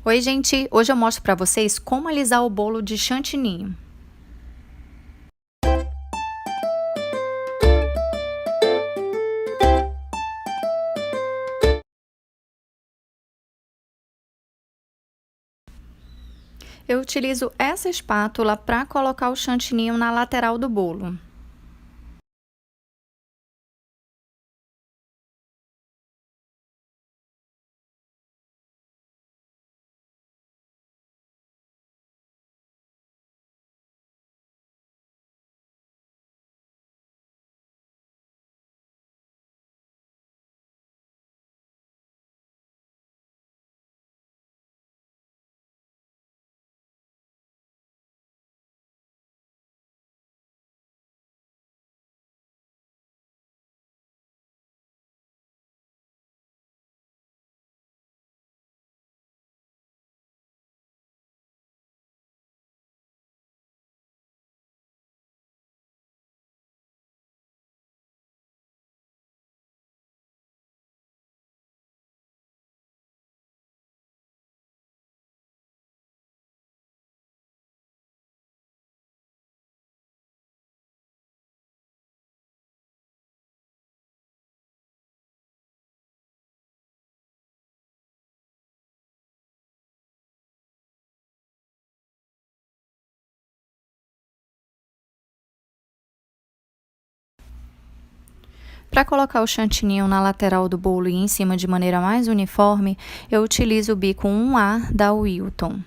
Oi, gente! Hoje eu mostro para vocês como alisar o bolo de chantininho. Eu utilizo essa espátula para colocar o chantininho na lateral do bolo. Para colocar o chantininho na lateral do bolo e em cima de maneira mais uniforme, eu utilizo o bico 1A da Wilton.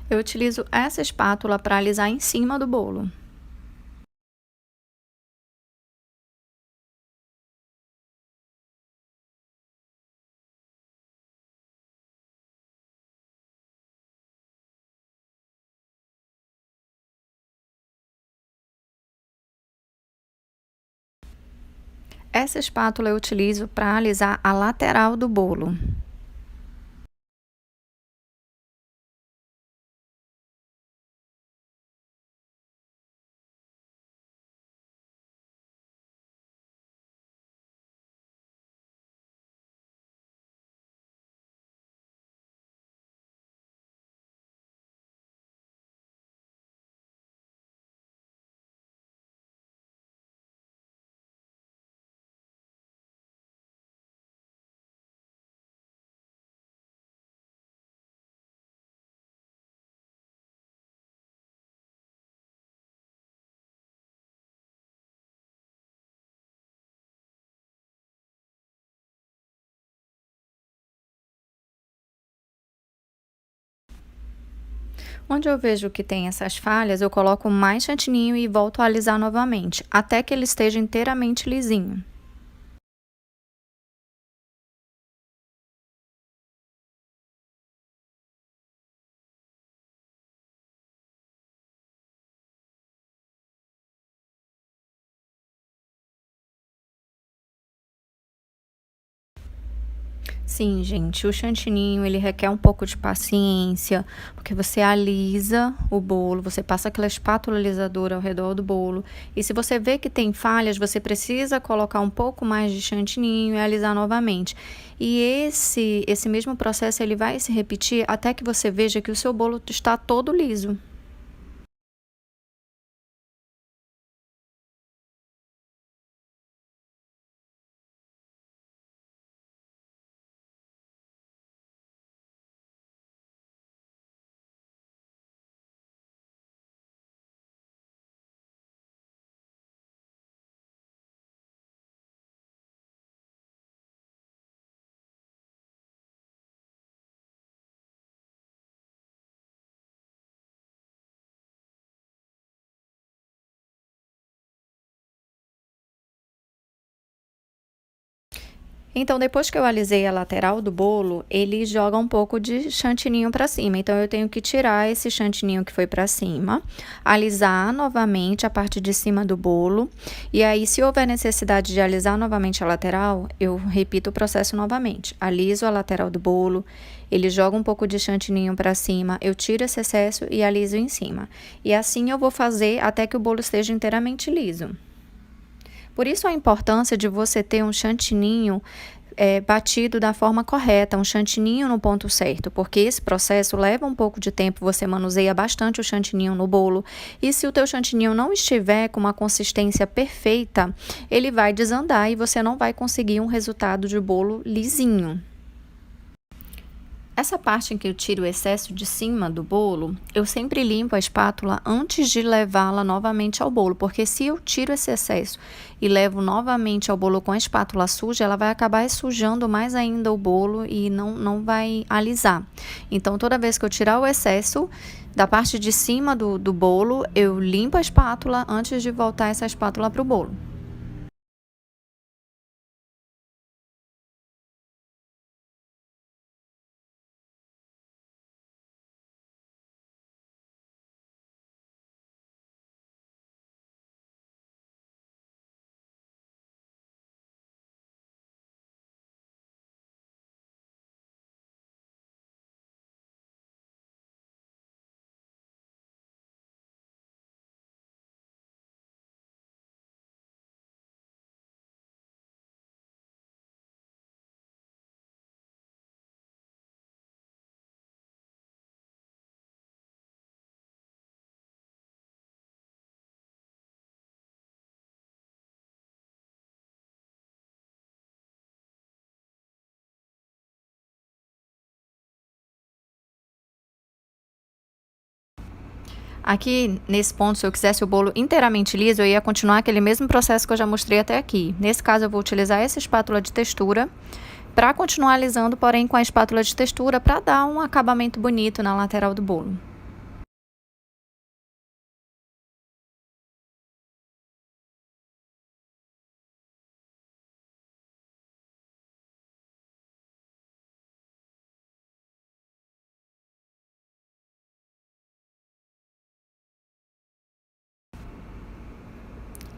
Eu utilizo essa espátula para alisar em cima do bolo. Essa espátula eu utilizo para alisar a lateral do bolo. Onde eu vejo que tem essas falhas, eu coloco mais chantininho e volto a alisar novamente, até que ele esteja inteiramente lisinho. Sim, gente, o chantininho ele requer um pouco de paciência, porque você alisa o bolo, você passa aquela espátula alisadora ao redor do bolo, e se você vê que tem falhas, você precisa colocar um pouco mais de chantininho e alisar novamente. E esse mesmo processo ele vai se repetir até que você veja que o seu bolo está todo liso. Então, depois que eu alisei a lateral do bolo, ele joga um pouco de chantininho para cima. Então, eu tenho que tirar esse chantininho que foi para cima, alisar novamente a parte de cima do bolo. E aí, se houver necessidade de alisar novamente a lateral, eu repito o processo novamente. Aliso a lateral do bolo, ele joga um pouco de chantininho para cima, eu tiro esse excesso e aliso em cima. E assim eu vou fazer até que o bolo esteja inteiramente liso. Por isso a importância de você ter um chantininho batido da forma correta, um chantininho no ponto certo, porque esse processo leva um pouco de tempo, você manuseia bastante o chantininho no bolo, e se o teu chantininho não estiver com uma consistência perfeita, ele vai desandar e você não vai conseguir um resultado de bolo lisinho. Essa parte em que eu tiro o excesso de cima do bolo, eu sempre limpo a espátula antes de levá-la novamente ao bolo, porque se eu tiro esse excesso e levo novamente ao bolo com a espátula suja, ela vai acabar sujando mais ainda o bolo e não vai alisar. Então, toda vez que eu tirar o excesso da parte de cima do bolo, eu limpo a espátula antes de voltar essa espátula para o bolo. Aqui, nesse ponto, se eu quisesse o bolo inteiramente liso, eu ia continuar aquele mesmo processo que eu já mostrei até aqui. Nesse caso, eu vou utilizar essa espátula de textura para continuar alisando, porém com a espátula de textura para dar um acabamento bonito na lateral do bolo.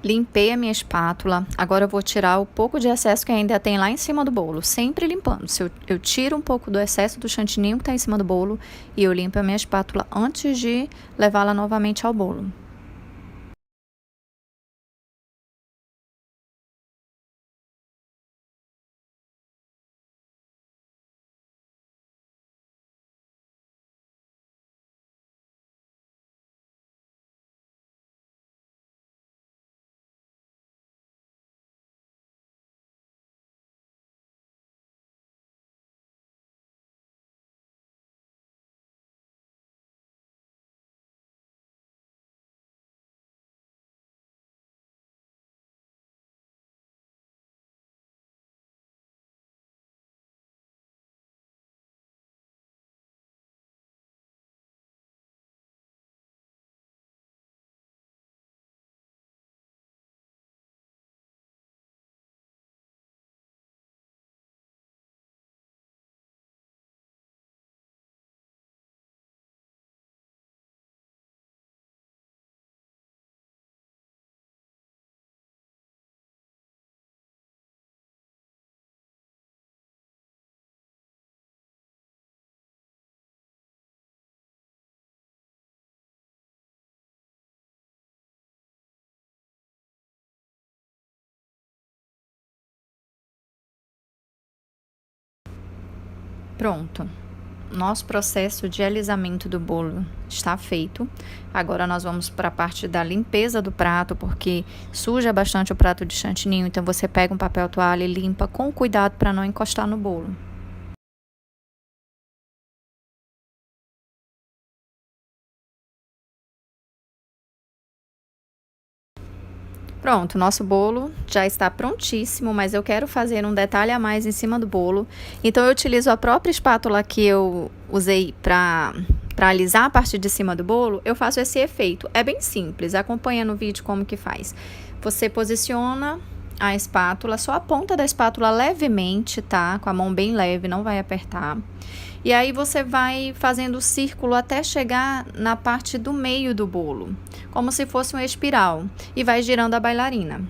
Limpei a minha espátula, agora eu vou tirar o pouco de excesso que ainda tem lá em cima do bolo, sempre limpando. Se eu tiro um pouco do excesso do chantininho que está em cima do bolo e eu limpo a minha espátula antes de levá-la novamente ao bolo. Pronto. Nosso processo de alisamento do bolo está feito. Agora nós vamos para a parte da limpeza do prato, porque suja bastante o prato de chantininho, então você pega um papel toalha e limpa com cuidado para não encostar no bolo. Pronto, nosso bolo já está prontíssimo, mas eu quero fazer um detalhe a mais em cima do bolo. Então eu utilizo a própria espátula que eu usei para alisar a parte de cima do bolo, eu faço esse efeito. É bem simples, acompanha no vídeo como que faz. Você posiciona a espátula, só a ponta da espátula levemente, tá? Com a mão bem leve, não vai apertar. E aí você vai fazendo o círculo até chegar na parte do meio do bolo, como se fosse uma espiral, e vai girando a bailarina.